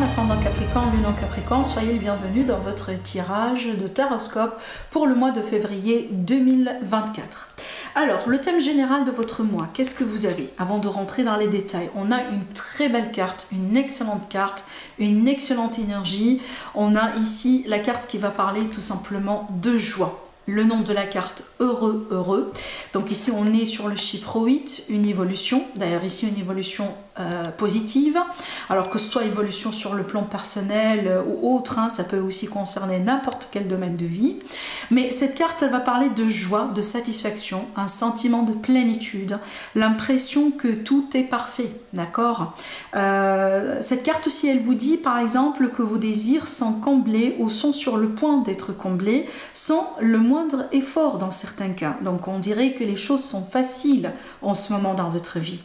Ascendant Capricorne, Lune en Capricorne, soyez les bienvenus dans votre tirage de taroscope pour le mois de février 2024. Alors, le thème général de votre mois, qu'est-ce que vous avez? Avant de rentrer dans les détails, on a une très belle carte, une excellente carte, une excellente énergie. On a ici la carte qui va parler tout simplement de joie. Le nom de la carte, heureux, heureux. Donc ici, on est sur le chiffre 8, une évolution. D'ailleurs, ici, une évolution positive. Alors que ce soit évolution sur le plan personnel ou autre, hein, ça peut aussi concerner n'importe quel domaine de vie. Mais cette carte, elle va parler de joie, de satisfaction, un sentiment de plénitude, l'impression que tout est parfait, d'accord? Cette carte aussi, elle vous dit, par exemple, que vos désirs sont comblés ou sont sur le point d'être comblés sans le moindre effort dans certains cas. Donc, on dirait que les choses sont faciles en ce moment dans votre vie.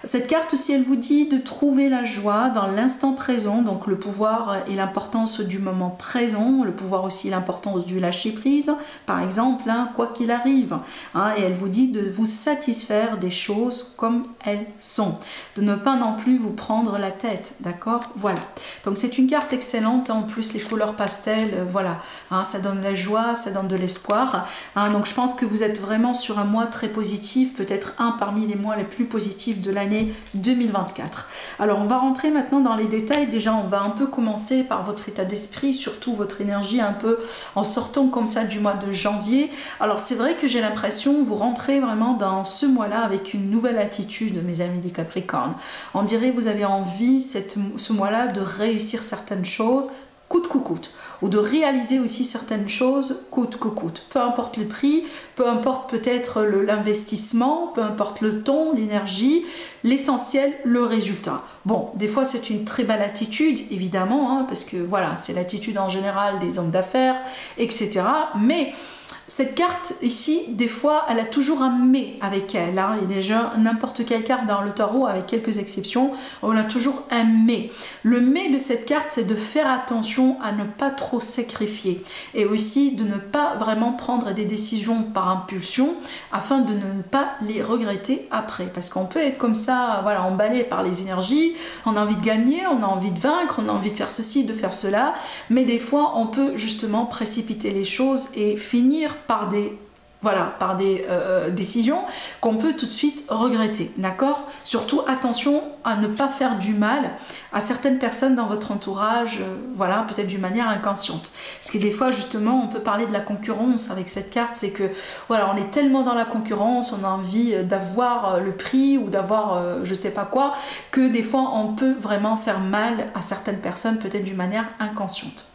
Cette carte aussi, elle vous dit de trouver la joie dans l'instant présent, donc le pouvoir et l'importance du moment présent, le pouvoir aussi et l'importance du lâcher prise, par exemple, hein, quoi qu'il arrive. Hein, et elle vous dit de vous satisfaire des choses comme elles sont, de ne pas non plus vous prendre la tête, d'accord? Voilà. Donc c'est une carte excellente, en plus les couleurs pastel, voilà, hein, ça donne la joie, ça donne de l'espoir. Hein, donc je pense que vous êtes vraiment sur un mois très positif, peut-être un parmi les mois les plus positifs de l'année 2024. Alors on va rentrer maintenant dans les détails. Déjà on va un peu commencer par votre état d'esprit, surtout votre énergie un peu en sortant comme ça du mois de janvier. Alors c'est vrai que j'ai l'impression vous rentrez vraiment dans ce mois-là avec une nouvelle attitude, mes amis les Capricornes. On dirait vous avez envie ce mois-là de réussir certaines choses coûte que coûte, ou de réaliser aussi certaines choses coûte que coûte. Peu importe le prix, peu importe peut-être l'investissement, peu importe le temps, l'énergie, l'essentiel, le résultat. Bon, des fois c'est une très belle attitude, évidemment, hein, parce que voilà, c'est l'attitude en général des hommes d'affaires, etc. Mais cette carte ici, des fois, elle a toujours un mais avec elle. Hein. Et déjà, n'importe quelle carte dans le tarot, avec quelques exceptions, on a toujours un mais. Le mais de cette carte, c'est de faire attention à ne pas trop sacrifier. Et aussi de ne pas vraiment prendre des décisions par impulsion, afin de ne pas les regretter après. Parce qu'on peut être comme ça, voilà, emballé par les énergies, on a envie de gagner, on a envie de vaincre, on a envie de faire ceci, de faire cela. Mais des fois, on peut justement précipiter les choses et finir par des décisions qu'on peut tout de suite regretter, d'accord? Surtout attention à ne pas faire du mal à certaines personnes dans votre entourage, voilà, peut-être d'une manière inconsciente. Parce que des fois, justement, on peut parler de la concurrence avec cette carte, c'est que, voilà, on est tellement dans la concurrence, on a envie d'avoir le prix ou d'avoir je sais pas quoi, que des fois, on peut vraiment faire mal à certaines personnes, peut-être d'une manière inconsciente.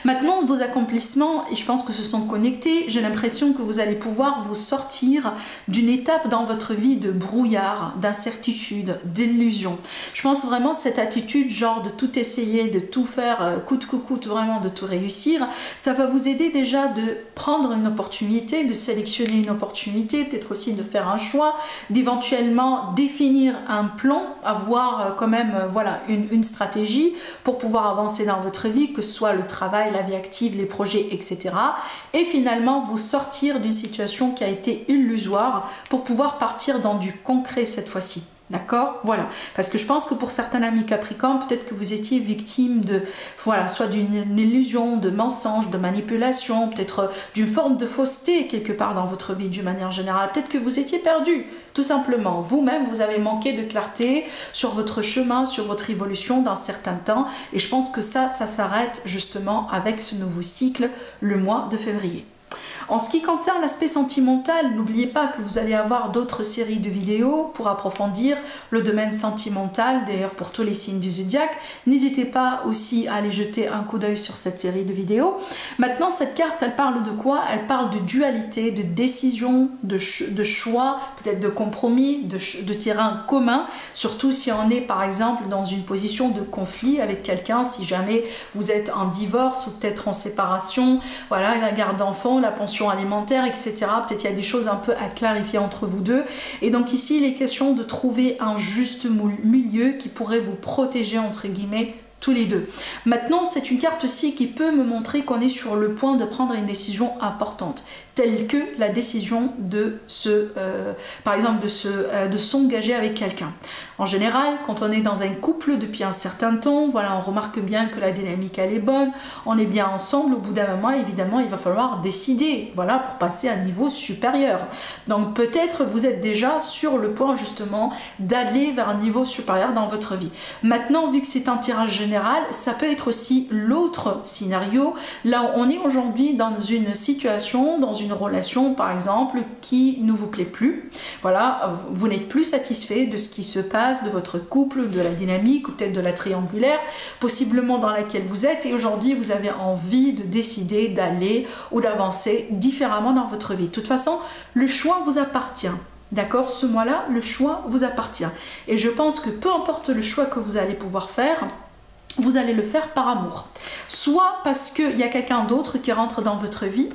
Maintenant, vos accomplissements, et je pense que ce sont connectés, j'ai l'impression que vous allez pouvoir vous sortir d'une étape dans votre vie de brouillard, d'incertitude, d'illusion. Je pense vraiment cette attitude, genre de tout essayer, de tout faire coûte que coûte, vraiment de tout réussir, ça va vous aider déjà de prendre une opportunité, de sélectionner une opportunité, peut-être aussi de faire un choix, d'éventuellement définir un plan, avoir quand même voilà, une stratégie pour pouvoir avancer dans votre vie, que ce soit le travail, la vie active, les projets, etc. Et finalement, vous sortir d'une situation qui a été illusoire pour pouvoir partir dans du concret cette fois-ci. D'accord? Voilà. Parce que je pense que pour certains amis Capricorne, peut-être que vous étiez victime de, voilà, soit d'une illusion, de mensonge, de manipulation, peut-être d'une forme de fausseté quelque part dans votre vie d'une manière générale. Peut-être que vous étiez perdu, tout simplement. Vous-même, vous avez manqué de clarté sur votre chemin, sur votre évolution dans certains temps. Et je pense que ça s'arrête justement avec ce nouveau cycle, le mois de février. En ce qui concerne l'aspect sentimental, n'oubliez pas que vous allez avoir d'autres séries de vidéos pour approfondir le domaine sentimental, d'ailleurs pour tous les signes du zodiaque. N'hésitez pas aussi à aller jeter un coup d'œil sur cette série de vidéos. Maintenant, cette carte, elle parle de quoi? Elle parle de dualité, de décision, de choix, peut-être de compromis, de terrain commun, surtout si on est par exemple dans une position de conflit avec quelqu'un, si jamais vous êtes en divorce ou peut-être en séparation, voilà, la garde d'enfants, la pension alimentaire, etc. Peut-être il y a des choses un peu à clarifier entre vous deux. Et donc ici, il est question de trouver un juste milieu qui pourrait vous protéger, entre guillemets, tous les deux. Maintenant, c'est une carte aussi qui peut me montrer qu'on est sur le point de prendre une décision importante, telle que la décision de par exemple, de s'engager avec quelqu'un. En général, quand on est dans un couple depuis un certain temps, voilà, on remarque bien que la dynamique elle est bonne, on est bien ensemble. Au bout d'un moment, évidemment, il va falloir décider, voilà, pour passer à un niveau supérieur. Donc peut-être vous êtes déjà sur le point justement d'aller vers un niveau supérieur dans votre vie. Maintenant, vu que c'est un tirage général, ça peut être aussi l'autre scénario. Là, on est aujourd'hui dans une situation, dans une relation par exemple qui ne vous plaît plus, voilà, vous n'êtes plus satisfait de ce qui se passe, de votre couple, de la dynamique ou peut-être de la triangulaire possiblement dans laquelle vous êtes, et aujourd'hui vous avez envie de décider d'aller ou d'avancer différemment dans votre vie. De toute façon, le choix vous appartient. D'accord, ce mois-là, le choix vous appartient. Et je pense que peu importe le choix que vous allez pouvoir faire, vous allez le faire par amour. Soit parce qu'il y a quelqu'un d'autre qui rentre dans votre vie,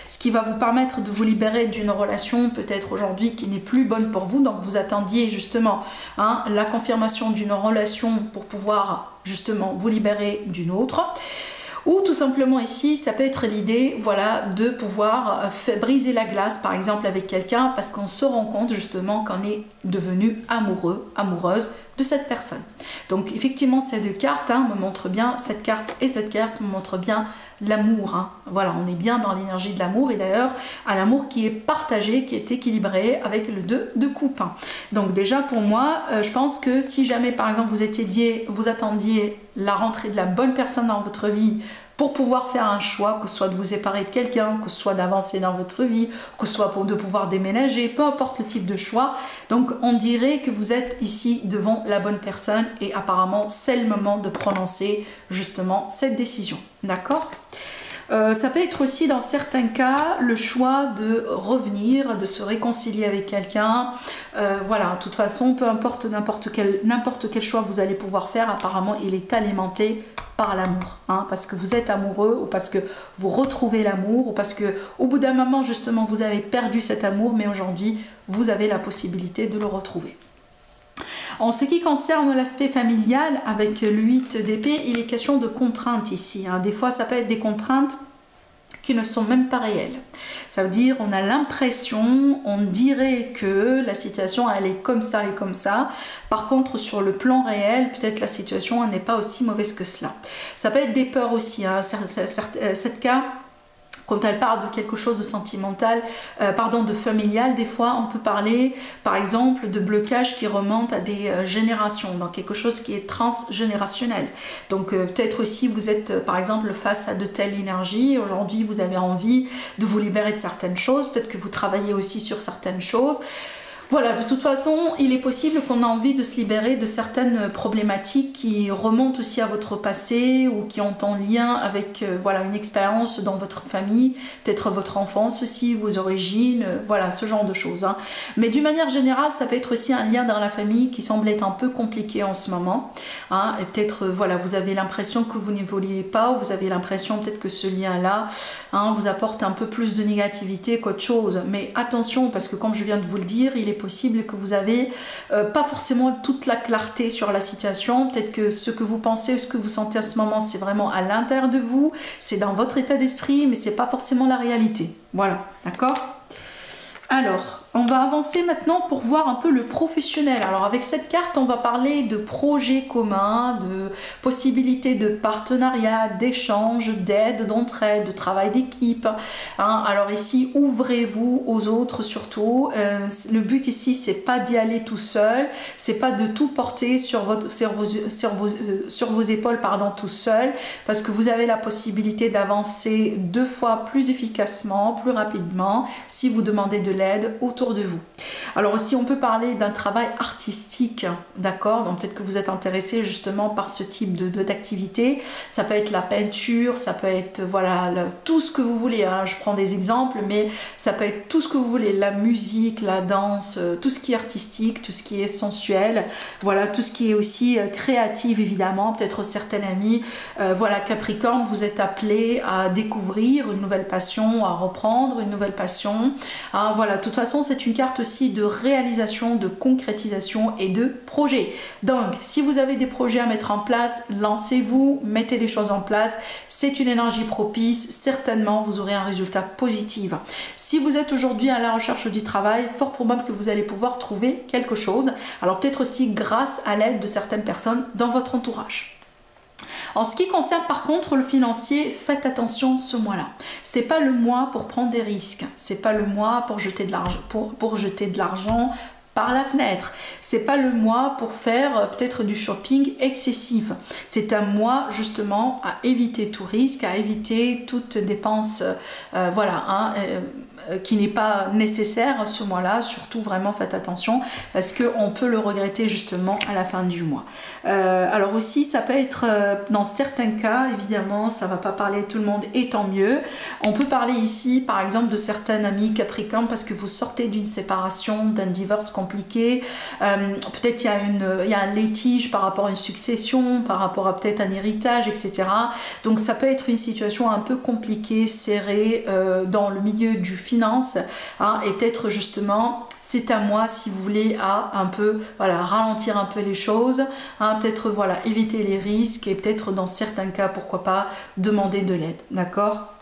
ce qui va vous permettre de vous libérer d'une relation peut-être aujourd'hui qui n'est plus bonne pour vous. Donc vous attendiez justement la confirmation d'une relation pour pouvoir justement vous libérer d'une autre. Ou tout simplement ici, ça peut être l'idée, voilà, de pouvoir briser la glace, par exemple, avec quelqu'un, parce qu'on se rend compte justement qu'on est devenu amoureux, amoureuse de cette personne. Donc effectivement, ces deux cartes me montrent bien, cette carte et cette carte me montrent bien l'amour. Voilà, on est bien dans l'énergie de l'amour, et d'ailleurs, à l'amour qui est partagé, qui est équilibré avec le 2 de coupe. Donc déjà, pour moi, je pense que si jamais, par exemple, vous attendiez la rentrée de la bonne personne dans votre vie pour pouvoir faire un choix, que ce soit de vous séparer de quelqu'un, que ce soit d'avancer dans votre vie, que ce soit de pouvoir déménager, peu importe le type de choix. Donc on dirait que vous êtes ici devant la bonne personne, et apparemment c'est le moment de prononcer justement cette décision. D'accord ? Ça peut être aussi dans certains cas le choix de revenir, de se réconcilier avec quelqu'un. Voilà, de toute façon, peu importe n'importe quel choix vous allez pouvoir faire, apparemment il est alimenté par l'amour, parce que vous êtes amoureux, ou parce que vous retrouvez l'amour, ou parce que au bout d'un moment justement vous avez perdu cet amour, mais aujourd'hui vous avez la possibilité de le retrouver. En ce qui concerne l'aspect familial, avec le 8 d'épée, il est question de contraintes ici. Des fois, ça peut être des contraintes qui ne sont même pas réelles. Ça veut dire, on a l'impression, on dirait que la situation, elle est comme ça et comme ça. Par contre, sur le plan réel, peut-être la situation n'est pas aussi mauvaise que cela. Ça peut être des peurs aussi. Cette cas, quand elle parle de quelque chose de sentimental, de familial, des fois on peut parler par exemple de blocage qui remonte à des générations, donc quelque chose qui est transgénérationnel. Donc peut-être aussi vous êtes par exemple face à de telles énergies, aujourd'hui vous avez envie de vous libérer de certaines choses, peut-être que vous travaillez aussi sur certaines choses. Voilà, de toute façon, il est possible qu'on ait envie de se libérer de certaines problématiques qui remontent aussi à votre passé, ou qui ont en lien avec voilà, une expérience dans votre famille, peut-être votre enfance aussi, vos origines, voilà, ce genre de choses. Mais d'une manière générale, ça peut être aussi un lien dans la famille qui semble être un peu compliqué en ce moment. Et peut-être, voilà, vous avez l'impression que vous n'évoluez pas, ou vous avez l'impression peut-être que ce lien-là vous apporte un peu plus de négativité qu'autre chose. Mais attention, parce que comme je viens de vous le dire, il est possible que vous avez pas forcément toute la clarté sur la situation. Peut-être que ce que vous pensez ou ce que vous sentez à ce moment, c'est vraiment à l'intérieur de vous, c'est dans votre état d'esprit, mais c'est pas forcément la réalité. Voilà, d'accord ? Alors, On va avancer maintenant pour voir un peu le professionnel. Alors avec cette carte, on va parler de projets communs, de possibilités de partenariat, d'échange, d'aide, d'entraide, de travail d'équipe. Alors ici, ouvrez-vous aux autres surtout. Le but ici, c'est pas d'y aller tout seul, c'est pas de tout porter sur vos épaules, pardon, tout seul, parce que vous avez la possibilité d'avancer 2 fois plus efficacement, plus rapidement, si vous demandez de l'aide autour de vous. Alors aussi, on peut parler d'un travail artistique, d'accord? Donc peut-être que vous êtes intéressé justement par ce type d'activité. Ça peut être la peinture, ça peut être voilà tout ce que vous voulez. Je prends des exemples, mais ça peut être tout ce que vous voulez, la musique, la danse, tout ce qui est artistique, tout ce qui est sensuel, voilà, tout ce qui est aussi créatif évidemment. Peut-être certains amis, voilà, Capricorne, vous êtes appelé à découvrir une nouvelle passion, à reprendre une nouvelle passion. Voilà, de toute façon, c'est une carte aussi de réalisation, de concrétisation et de projet. Donc, si vous avez des projets à mettre en place, lancez-vous, mettez les choses en place. C'est une énergie propice, certainement vous aurez un résultat positif. Si vous êtes aujourd'hui à la recherche du travail, fort probable que vous allez pouvoir trouver quelque chose. Alors peut-être aussi grâce à l'aide de certaines personnes dans votre entourage. En ce qui concerne par contre le financier, faites attention ce mois-là. C'est pas le mois pour prendre des risques, c'est pas le mois pour jeter de l'argent, pour jeter de l'argent par la fenêtre. C'est pas le mois pour faire peut-être du shopping excessif. C'est un mois justement à éviter tout risque, à éviter toute dépense, voilà, qui n'est pas nécessaire à ce mois-là. Surtout vraiment faites attention parce qu'on peut le regretter justement à la fin du mois. Alors aussi ça peut être dans certains cas, évidemment ça va pas parler à tout le monde et tant mieux. On peut parler ici par exemple de certains amis Capricorne parce que vous sortez d'une séparation, d'un divorce compliqué. Peut-être il y a un litige par rapport à une succession, par rapport à peut-être un héritage, etc. Donc ça peut être une situation un peu compliquée, serrée dans le milieu du finance, et peut-être justement c'est à moi si vous voulez à un peu voilà ralentir un peu les choses, peut-être voilà éviter les risques et peut-être dans certains cas pourquoi pas demander de l'aide, d'accord?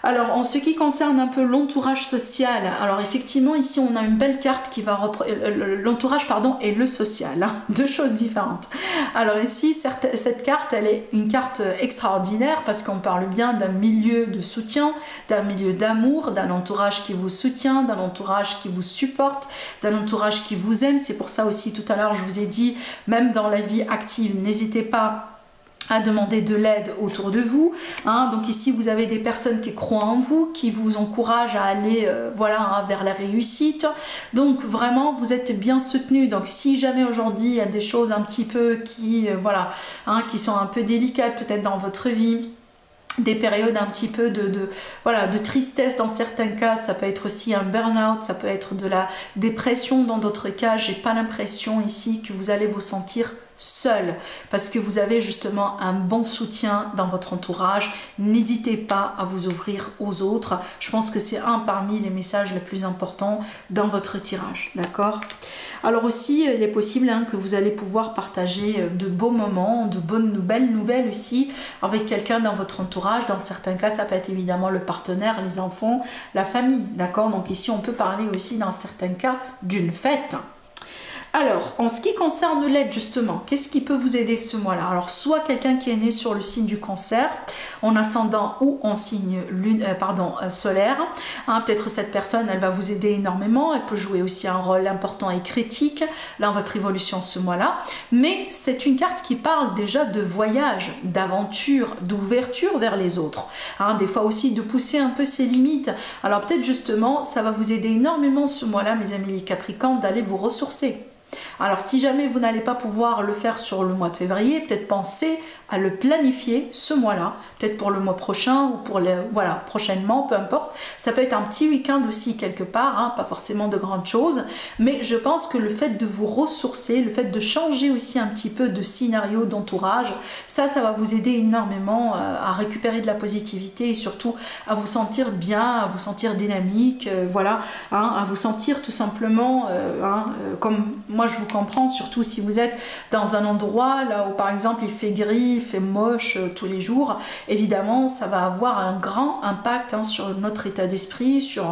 Alors en ce qui concerne un peu l'entourage social, alors effectivement ici on a une belle carte qui va l'entourage pardon et le social, deux choses différentes. Alors ici cette carte elle est une carte extraordinaire parce qu'on parle bien d'un milieu de soutien, d'un milieu d'amour, d'un entourage qui vous soutient, d'un entourage qui vous supporte, d'un entourage qui vous aime. C'est pour ça aussi tout à l'heure je vous ai dit, même dans la vie active, n'hésitez pas à demander de l'aide autour de vous, donc ici vous avez des personnes qui croient en vous, qui vous encouragent à aller voilà vers la réussite, donc vraiment vous êtes bien soutenu. Donc si jamais aujourd'hui il y a des choses un petit peu qui voilà qui sont un peu délicates peut-être dans votre vie, des périodes un petit peu voilà, de tristesse dans certains cas, ça peut être aussi un burn-out, ça peut être de la dépression dans d'autres cas. J'ai pas l'impression ici que vous allez vous sentir seul parce que vous avez justement un bon soutien dans votre entourage. N'hésitez pas à vous ouvrir aux autres. Je pense que c'est un parmi les messages les plus importants dans votre tirage, d'accord? Alors aussi, il est possible que vous allez pouvoir partager de beaux moments, de belles nouvelles aussi avec quelqu'un dans votre entourage. Dans certains cas, ça peut être évidemment le partenaire, les enfants, la famille, d'accord? Donc ici, on peut parler aussi dans certains cas d'une fête. Alors, en ce qui concerne l'aide justement, qu'est-ce qui peut vous aider ce mois-là? Alors, soit quelqu'un qui est né sur le signe du Cancer, en ascendant ou en signe solaire, peut-être cette personne, elle va vous aider énormément, elle peut jouer aussi un rôle important et critique dans votre évolution ce mois-là, mais c'est une carte qui parle déjà de voyage, d'aventure, d'ouverture vers les autres, des fois aussi de pousser un peu ses limites. Alors peut-être justement, ça va vous aider énormément ce mois-là, mes amis les Capricornes, d'aller vous ressourcer. Alors si jamais vous n'allez pas pouvoir le faire sur le mois de février, peut-être pensez à le planifier ce mois-là, peut-être pour le mois prochain ou pour voilà, prochainement, peu importe. Ça peut être un petit week-end aussi quelque part, pas forcément de grandes choses, mais je pense que le fait de vous ressourcer, le fait de changer aussi un petit peu de scénario d'entourage, ça va vous aider énormément à récupérer de la positivité et surtout à vous sentir bien, à vous sentir dynamique, voilà, à vous sentir tout simplement comme moi je vous comprends, surtout si vous êtes dans un endroit là où par exemple il fait gris, il fait moche tous les jours, évidemment ça va avoir un grand impact hein, sur notre état d'esprit, sur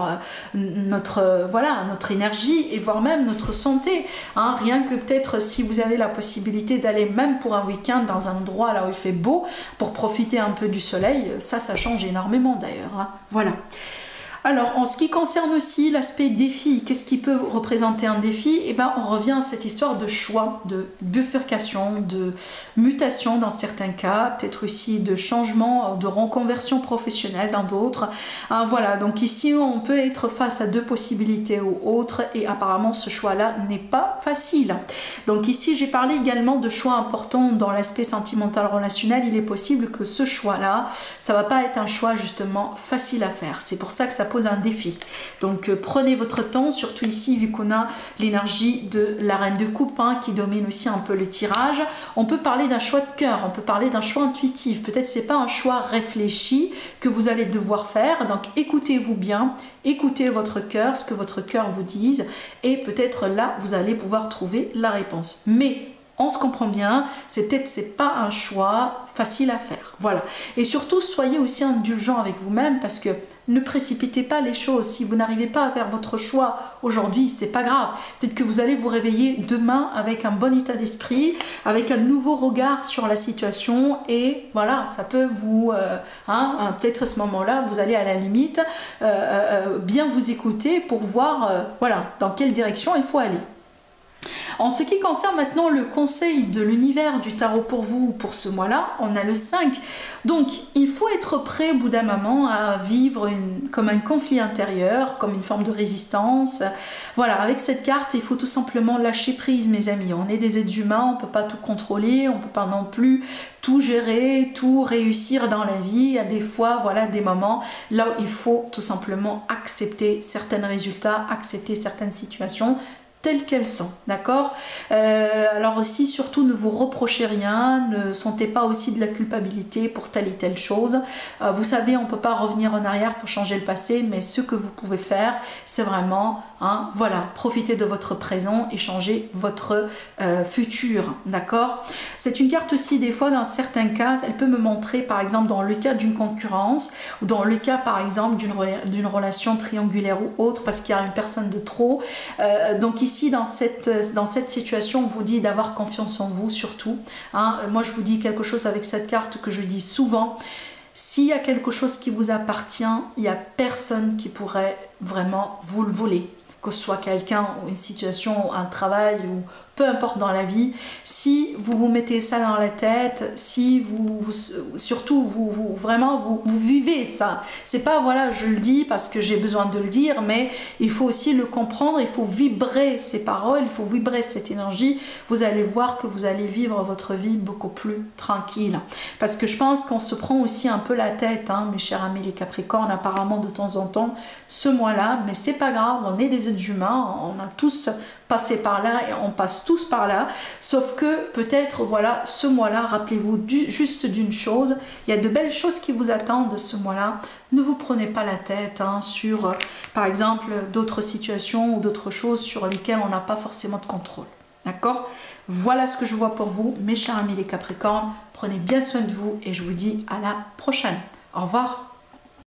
notre énergie et voire même notre santé. Hein. Rien que peut-être si vous avez la possibilité d'aller même pour un week-end dans un endroit là où il fait beau, pour profiter un peu du soleil, ça change énormément d'ailleurs. Hein. Voilà. Alors, en ce qui concerne aussi l'aspect défi, qu'est-ce qui peut représenter un défi? Eh bien, on revient à cette histoire de choix, de bifurcation, de mutation dans certains cas, peut-être aussi de changement, de reconversion professionnelle dans d'autres. Hein, voilà, donc ici, on peut être face à deux possibilités ou autres et apparemment, ce choix-là n'est pas facile. Donc ici, j'ai parlé également de choix importants dans l'aspect sentimental relationnel. Il est possible que ce choix-là, ça ne va pas être un choix justement facile à faire. C'est pour ça que ça peut un défi. Donc prenez votre temps, surtout ici vu qu'on a l'énergie de la reine de coupe hein, qui domine aussi un peu le tirage. On peut parler d'un choix de cœur, on peut parler d'un choix intuitif. Peut-être c'est pas un choix réfléchi que vous allez devoir faire. Donc écoutez-vous bien, écoutez votre cœur, ce que votre cœur vous dise et peut-être là vous allez pouvoir trouver la réponse. Mais on se comprend bien, c'est pas un choix facile à faire. Voilà. Et surtout, soyez aussi indulgent avec vous-même parce que ne précipitez pas les choses. Si vous n'arrivez pas à faire votre choix aujourd'hui, c'est pas grave. Peut-être que vous allez vous réveiller demain avec un bon état d'esprit, avec un nouveau regard sur la situation et voilà, ça peut vous... peut-être à ce moment-là, vous allez à la limite bien vous écouter pour voir voilà, dans quelle direction il faut aller. En ce qui concerne maintenant le conseil de l'univers du tarot pour vous pour ce mois-là, on a le 5. Donc, il faut être prêt au bout d'un moment à vivre comme un conflit intérieur, comme une forme de résistance. Voilà, avec cette carte, il faut tout simplement lâcher prise, mes amis. On est des êtres humains, on ne peut pas tout contrôler, on ne peut pas non plus tout gérer, tout réussir dans la vie. Il y a des fois, voilà, des moments là où il faut tout simplement accepter certains résultats, accepter certaines situations, telles qu'elles sont, d'accord? Alors aussi, surtout, ne vous reprochez rien, ne sentez pas aussi de la culpabilité pour telle et telle chose. Vous savez, on ne peut pas revenir en arrière pour changer le passé, mais ce que vous pouvez faire, c'est vraiment, voilà, profiter de votre présent et changer votre futur, d'accord? C'est une carte aussi, des fois, dans certains cas, elle peut me montrer, par exemple, dans le cas d'une concurrence, ou dans le cas, par exemple, d'une relation triangulaire ou autre, parce qu'il y a une personne de trop. Donc ici, dans cette situation, on vous dit d'avoir confiance en vous surtout. Moi, je vous dis quelque chose avec cette carte que je dis souvent. S'il y a quelque chose qui vous appartient, il n'y a personne qui pourrait vraiment vous le voler. Que ce soit quelqu'un ou une situation, un travail ou peu importe dans la vie, si vous vous mettez ça dans la tête, si vous vivez ça, c'est pas voilà je le dis parce que j'ai besoin de le dire, mais il faut aussi le comprendre, il faut vibrer ces paroles, il faut vibrer cette énergie, vous allez voir que vous allez vivre votre vie beaucoup plus tranquille, parce que je pense qu'on se prend aussi un peu la tête, mes chers amis les Capricornes, apparemment de temps en temps ce mois-là, mais c'est pas grave, on est des êtres humains, on a tous passer par là et on passe tous par là, sauf que peut-être voilà ce mois-là, rappelez-vous juste d'une chose, il y a de belles choses qui vous attendent ce mois-là, ne vous prenez pas la tête sur par exemple d'autres situations ou d'autres choses sur lesquelles on n'a pas forcément de contrôle, d'accord? Voilà ce que je vois pour vous mes chers amis les Capricornes, prenez bien soin de vous et je vous dis à la prochaine, au revoir.